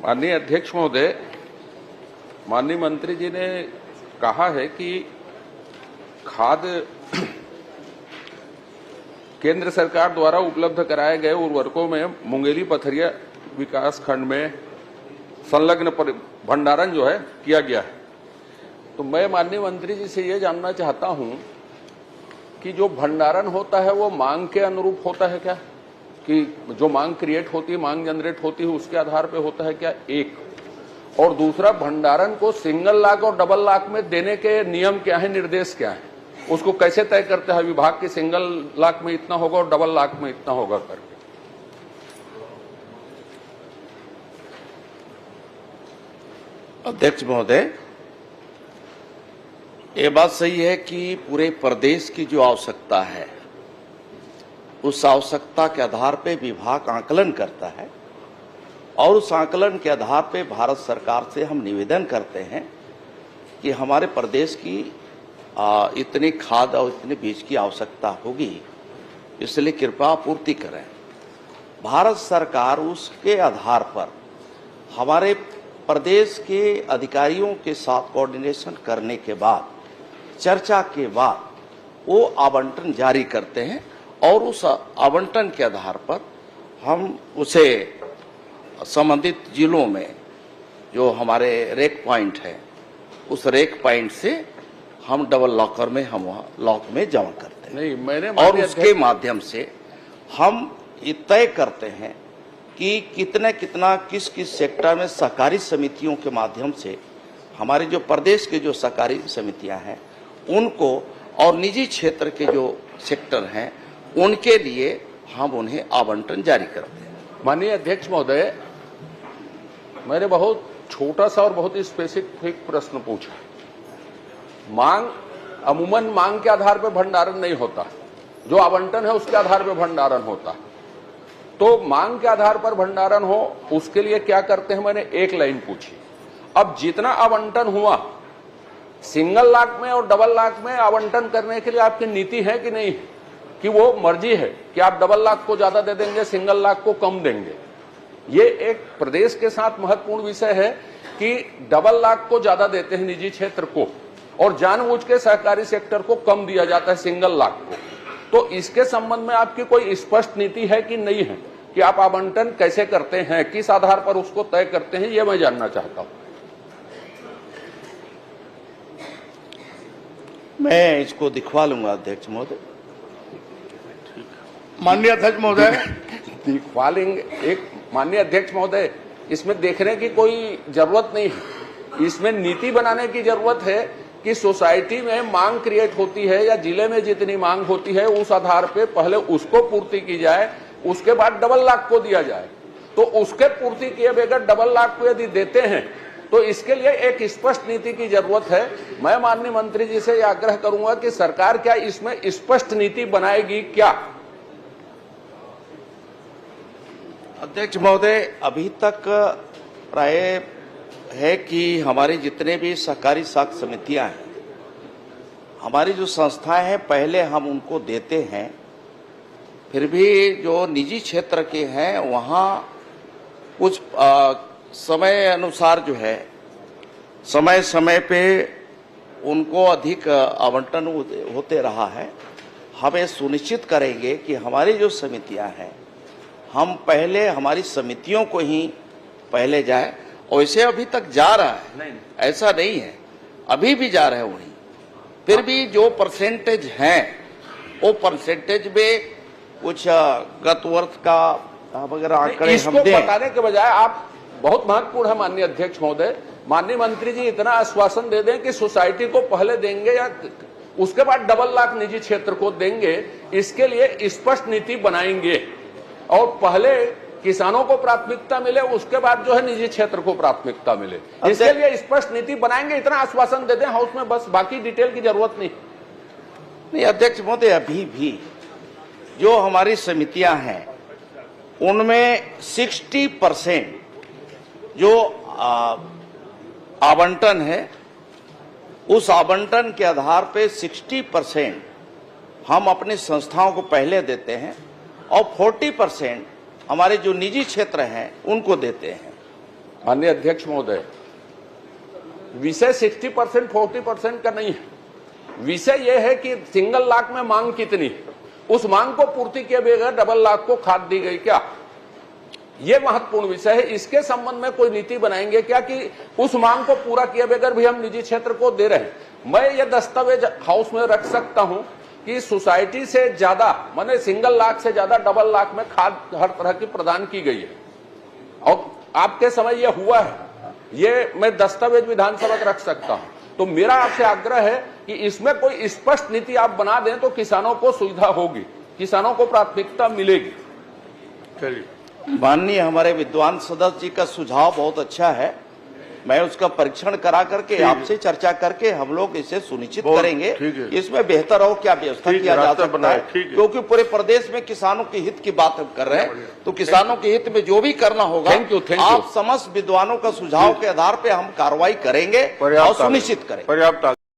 माननीय अध्यक्ष महोदय, माननीय मंत्री जी ने कहा है कि खाद्य केंद्र सरकार द्वारा उपलब्ध कराए गए उर्वरकों में मुंगेली पथरिया विकास खंड में संलग्न भंडारण जो है किया गया है। तो मैं माननीय मंत्री जी से ये जानना चाहता हूं कि जो भंडारण होता है वो मांग के अनुरूप होता है क्या, कि जो मांग क्रिएट होती है, मांग जनरेट होती है, उसके आधार पे होता है क्या? एक। और दूसरा, भंडारण को सिंगल लाख और डबल लाख में देने के नियम क्या है, निर्देश क्या है, उसको कैसे तय करते हैं विभाग की सिंगल लाख में इतना होगा और डबल लाख में इतना होगा करके? अध्यक्ष महोदय, ये बात सही है कि पूरे प्रदेश की जो आवश्यकता है उस आवश्यकता के आधार पे विभाग आकलन करता है और उस आकलन के आधार पे भारत सरकार से हम निवेदन करते हैं कि हमारे प्रदेश की इतनी खाद और इतने बीज की आवश्यकता होगी, इसलिए कृपया आपूर्ति करें। भारत सरकार उसके आधार पर हमारे प्रदेश के अधिकारियों के साथ कोऑर्डिनेशन करने के बाद, चर्चा के बाद वो आवंटन जारी करते हैं और उस आवंटन के आधार पर हम उसे संबंधित जिलों में जो हमारे रेक पॉइंट है उस रेक पॉइंट से हम डबल लॉकर में हम लॉक में जमा करते हैं। नहीं, मैंने और उसके माध्यम से हम ये तय करते हैं कि कितना किस किस सेक्टर में सहकारी समितियों के माध्यम से हमारे जो प्रदेश के जो सहकारी समितियां हैं उनको और निजी क्षेत्र के जो सेक्टर हैं उनके लिए हम उन्हें आवंटन जारी करते हैं। माननीय अध्यक्ष महोदय, मैंने बहुत छोटा सा और बहुत ही स्पेसिफिक प्रश्न पूछा। मांग, अमूमन मांग के आधार पर भंडारण नहीं होता, जो आवंटन है उसके आधार पर भंडारण होता है। तो मांग के आधार पर भंडारण हो उसके लिए क्या करते हैं, मैंने एक लाइन पूछी। अब जितना आवंटन हुआ, सिंगल लाख में और डबल लाख में आवंटन करने के लिए आपकी नीति है कि नहीं, कि वो मर्जी है कि आप डबल लाख को ज्यादा दे देंगे, सिंगल लाख को कम देंगे? ये एक प्रदेश के साथ महत्वपूर्ण विषय है कि डबल लाख को ज्यादा देते हैं निजी क्षेत्र को और जानबूझ के सहकारी सेक्टर को कम दिया जाता है सिंगल लाख को। तो इसके संबंध में आपकी कोई स्पष्ट नीति है कि नहीं है, कि आप आवंटन कैसे करते हैं, किस आधार पर उसको तय करते हैं, ये मैं जानना चाहता हूं। मैं इसको दिखवा लूंगा अध्यक्ष महोदय। माननीय अध्यक्ष महोदय, दिखवा लेंगे। एक माननीय अध्यक्ष महोदय, इसमें देखने की कोई जरूरत नहीं है, इसमें नीति बनाने की जरूरत है कि सोसाइटी में मांग क्रिएट होती है या जिले में जितनी मांग होती है उस आधार पे पहले उसको पूर्ति की जाए, उसके बाद डबल लाख को दिया जाए। तो उसके पूर्ति किए बगैर डबल लाख को यदि देते हैं तो इसके लिए एक स्पष्ट नीति की जरूरत है। मैं माननीय मंत्री जी से आग्रह करूंगा कि सरकार क्या इसमें स्पष्ट नीति बनाएगी क्या? अध्यक्ष महोदय, अभी तक प्राय है कि हमारी जितने भी सहकारी साख समितियां हैं, हमारी जो संस्थाएं हैं, पहले हम उनको देते हैं, फिर भी जो निजी क्षेत्र के हैं वहाँ कुछ समय अनुसार जो है समय समय पे उनको अधिक आवंटन होते रहा है। हम ये सुनिश्चित करेंगे कि हमारी जो समितियां हैं, हम पहले हमारी समितियों को ही पहले जाए। वैसे अभी तक जा रहा है, नहीं, ऐसा नहीं है, अभी भी जा रहे हैं वहीं। फिर भी जो परसेंटेज हैं वो परसेंटेज में कुछ गत वर्ष का वगैरह आंकड़े हम दें। बताने के बजाय आप, बहुत महत्वपूर्ण है माननीय अध्यक्ष महोदय, माननीय मंत्री जी इतना आश्वासन दे दें कि सोसाइटी को पहले देंगे या उसके बाद डबल लाख निजी क्षेत्र को देंगे, इसके लिए स्पष्ट नीति बनाएंगे और पहले किसानों को प्राथमिकता मिले, उसके बाद जो है निजी क्षेत्र को प्राथमिकता मिले, इसके लिए स्पष्ट नीति बनाएंगे। इतना आश्वासन दे दें हाउस में, बस, बाकी डिटेल की जरूरत नहीं। अध्यक्ष महोदय, अभी भी जो हमारी समितियां हैं उनमें 60% जो आवंटन है, उस आवंटन के आधार पे 60% हम अपनी संस्थाओं को पहले देते हैं और 40% हमारे जो निजी क्षेत्र हैं उनको देते हैं। माननीय अध्यक्ष महोदय, विषय 60% 40% का नहीं है। विषय यह है कि सिंगल लाख में मांग कितनी है, उस मांग को पूर्ति किए बगैर डबल लाख को खाद दी गई क्या, यह महत्वपूर्ण विषय है। इसके संबंध में कोई नीति बनाएंगे क्या कि उस मांग को पूरा किए बगैर भी हम निजी क्षेत्र को दे रहे हैं। मैं ये दस्तावेज हाउस में रख सकता हूं कि सोसाइटी से ज्यादा, माने सिंगल लाख से ज्यादा डबल लाख में खाद हर तरह की प्रदान की गई है और आपके समय यह हुआ है। ये मैं दस्तावेज विधानसभा में रख सकता हूं। तो मेरा आपसे आग्रह है कि इसमें कोई स्पष्ट नीति आप बना दें तो किसानों को सुविधा होगी, किसानों को प्राथमिकता मिलेगी। चलिए, माननीय हमारे विद्वान सदस्य जी का सुझाव बहुत अच्छा है। मैं उसका परीक्षण करा करके आपसे चर्चा करके हम लोग इसे सुनिश्चित करेंगे कि इसमें बेहतर हो क्या व्यवस्था किया जा सकता है, क्योंकि पूरे प्रदेश में किसानों के हित की बात हम कर रहे हैं। तो किसानों के हित में जो भी करना होगा आप समस्त विद्वानों का सुझाव के आधार पर हम कार्रवाई करेंगे और सुनिश्चित करेंगे।